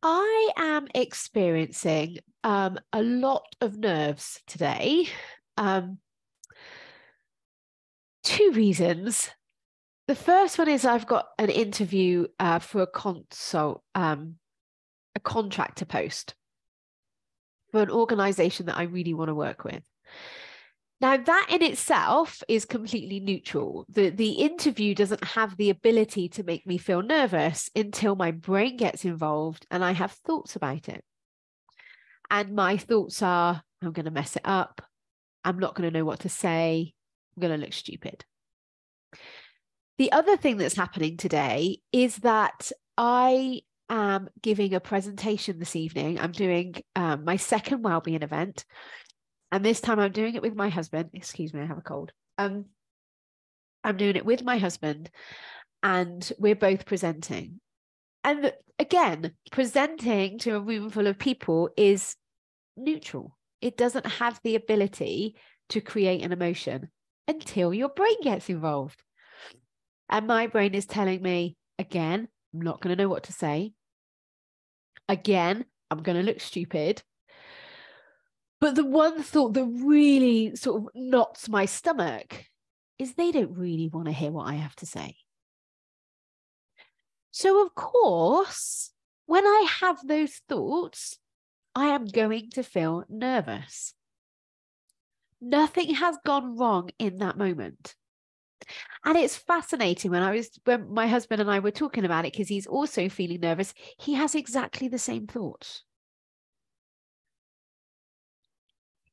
I am experiencing a lot of nerves today. Two reasons. The first one is I've got an interview for a contractor post for an organization that I really want to work with. Now, that in itself is completely neutral. The interview doesn't have the ability to make me feel nervous until my brain gets involved and I have thoughts about it. And my thoughts are, I'm going to mess it up. I'm not going to know what to say. I'm going to look stupid. The other thing that's happening today is that I am giving a presentation this evening. I'm doing my second wellbeing event. And this time I'm doing it with my husband. Excuse me, I have a cold. I'm doing it with my husband and we're both presenting. And again, presenting to a room full of people is neutral. It doesn't have the ability to create an emotion until your brain gets involved. And my brain is telling me, again, I'm not going to know what to say. Again, I'm going to look stupid. But the one thought that really sort of knots my stomach is they don't really want to hear what I have to say. So, of course, when I have those thoughts, I am going to feel nervous. Nothing has gone wrong in that moment. And it's fascinating when my husband and I were talking about it, because he's also feeling nervous. He has exactly the same thoughts.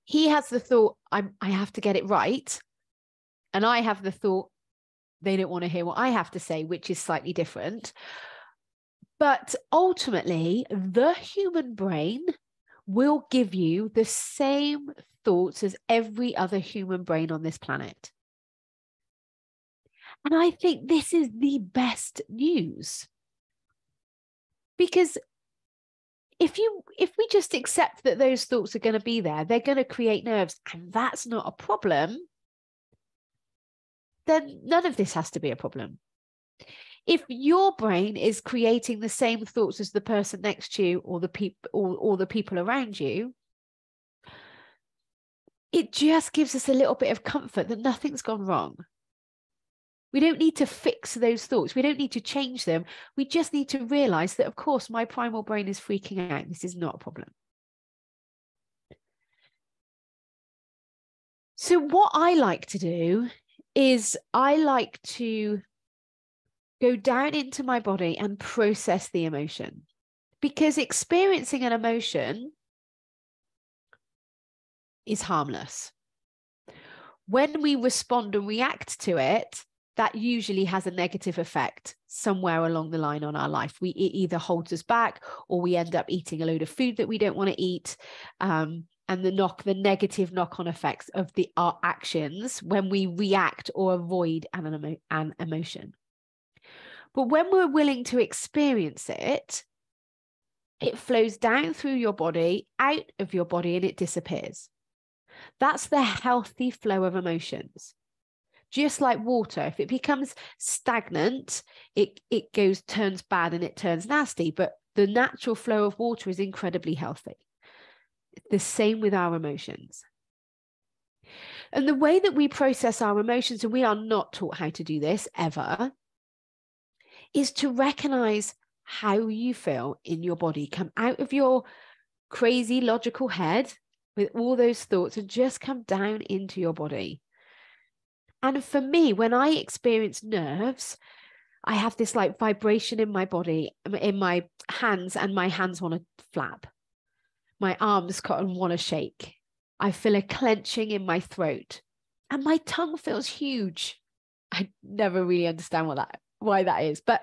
He has the thought, I have to get it right. And I have the thought, they don't want to hear what I have to say, which is slightly different. But ultimately, the human brain will give you the same thoughts as every other human brain on this planet. And I think this is the best news. Because if we just accept that those thoughts are going to be there, they're going to create nerves, and that's not a problem, then none of this has to be a problem. If your brain is creating the same thoughts as the person next to you or the people around you, it just gives us a little bit of comfort that nothing's gone wrong. We don't need to fix those thoughts. We don't need to change them. We just need to realize that, of course, my primal brain is freaking out. This is not a problem. So what I like to do is I like to go down into my body and process the emotion, because experiencing an emotion is harmless. When we respond and react to it, that usually has a negative effect somewhere along the line on our life. It either holds us back or we end up eating a load of food that we don't want to eat. And the negative knock-on effects of our actions when we react or avoid an emotion. But when we're willing to experience it, it flows down through your body, out of your body, and it disappears. That's the healthy flow of emotions. Just like water, if it becomes stagnant, it turns bad and it turns nasty. But the natural flow of water is incredibly healthy. The same with our emotions. And the way that we process our emotions, and we are not taught how to do this ever, is to recognize how you feel in your body. Come out of your crazy logical head with all those thoughts and just come down into your body. And for me, when I experience nerves, I have this like vibration in my body, in my hands, and my hands want to flap. My arms want to shake. I feel a clenching in my throat and my tongue feels huge. I never really understand why that is, but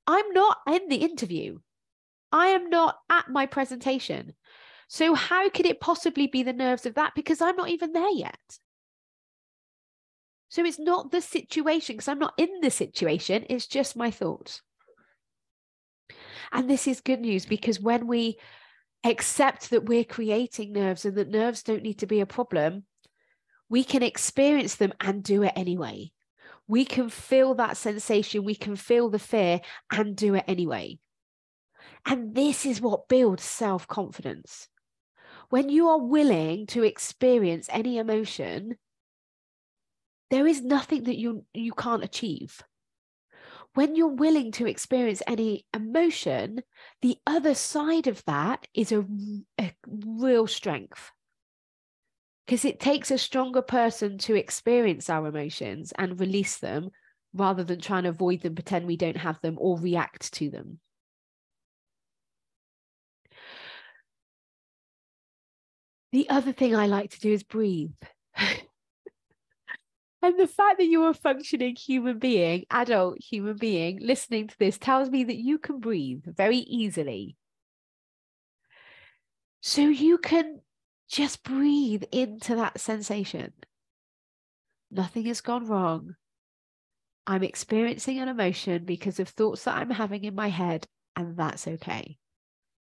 I'm not in the interview. I am not at my presentation. So how could it possibly be the nerves of that? Because I'm not even there yet. So it's not the situation, because I'm not in the situation. It's just my thoughts. And this is good news, because when we accept that we're creating nerves and that nerves don't need to be a problem, we can experience them and do it anyway. We can feel that sensation. We can feel the fear and do it anyway. And this is what builds self-confidence. When you are willing to experience any emotion, there is nothing that you can't achieve. When you're willing to experience any emotion, the other side of that is a real strength. Because it takes a stronger person to experience our emotions and release them rather than trying to avoid them, pretend we don't have them, or react to them. The other thing I like to do is breathe. And the fact that you're a functioning human being, adult human being, listening to this tells me that you can breathe very easily. So you can just breathe into that sensation. Nothing has gone wrong. I'm experiencing an emotion because of thoughts that I'm having in my head, and that's okay.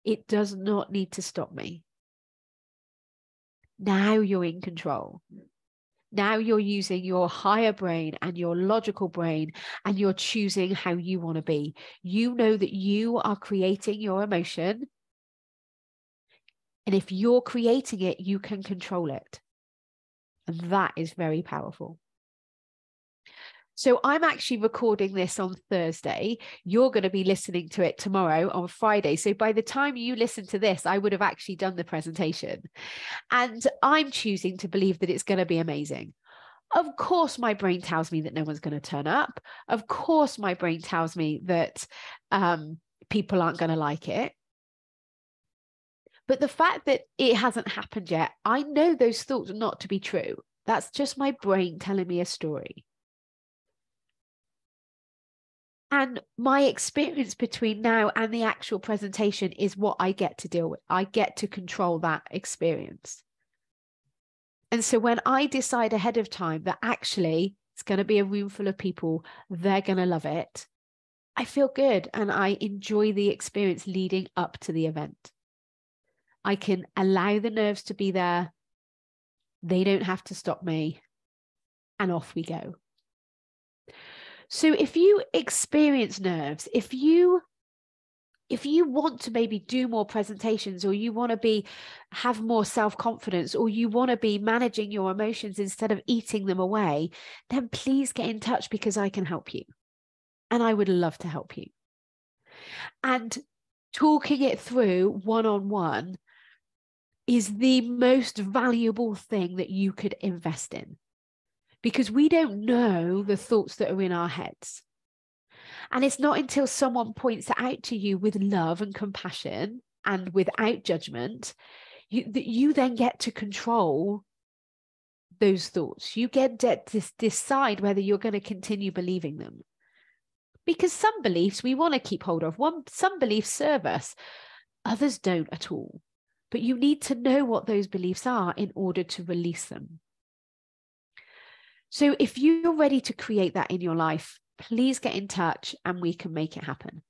It does not need to stop me. Now you're in control. Now you're using your higher brain and your logical brain, and you're choosing how you want to be. You know that you are creating your emotion. And if you're creating it, you can control it. And that is very powerful. So I'm actually recording this on Thursday. You're going to be listening to it tomorrow on Friday. So by the time you listen to this, I would have actually done the presentation. And I'm choosing to believe that it's going to be amazing. Of course, my brain tells me that no one's going to turn up. Of course, my brain tells me that people aren't going to like it. But the fact that it hasn't happened yet, I know those thoughts are not to be true. That's just my brain telling me a story. And my experience between now and the actual presentation is what I get to deal with. I get to control that experience. And so when I decide ahead of time that actually it's going to be a room full of people, they're going to love it, I feel good and I enjoy the experience leading up to the event. I can allow the nerves to be there. They don't have to stop me. And off we go. So if you experience nerves, if you want to maybe do more presentations, or you want to have more self-confidence, or you want to be managing your emotions instead of eating them away, then please get in touch, because I can help you. And I would love to help you. And talking it through one-on-one is the most valuable thing that you could invest in, because we don't know the thoughts that are in our heads. And it's not until someone points it out to you with love and compassion and without judgment that you then get to control those thoughts. You get to decide whether you're going to continue believing them. Because some beliefs we want to keep hold of. Some beliefs serve us, others don't at all. But you need to know what those beliefs are in order to release them. So if you're ready to create that in your life, please get in touch and we can make it happen.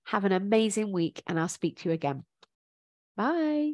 Have an amazing week, and I'll speak to you again. Bye.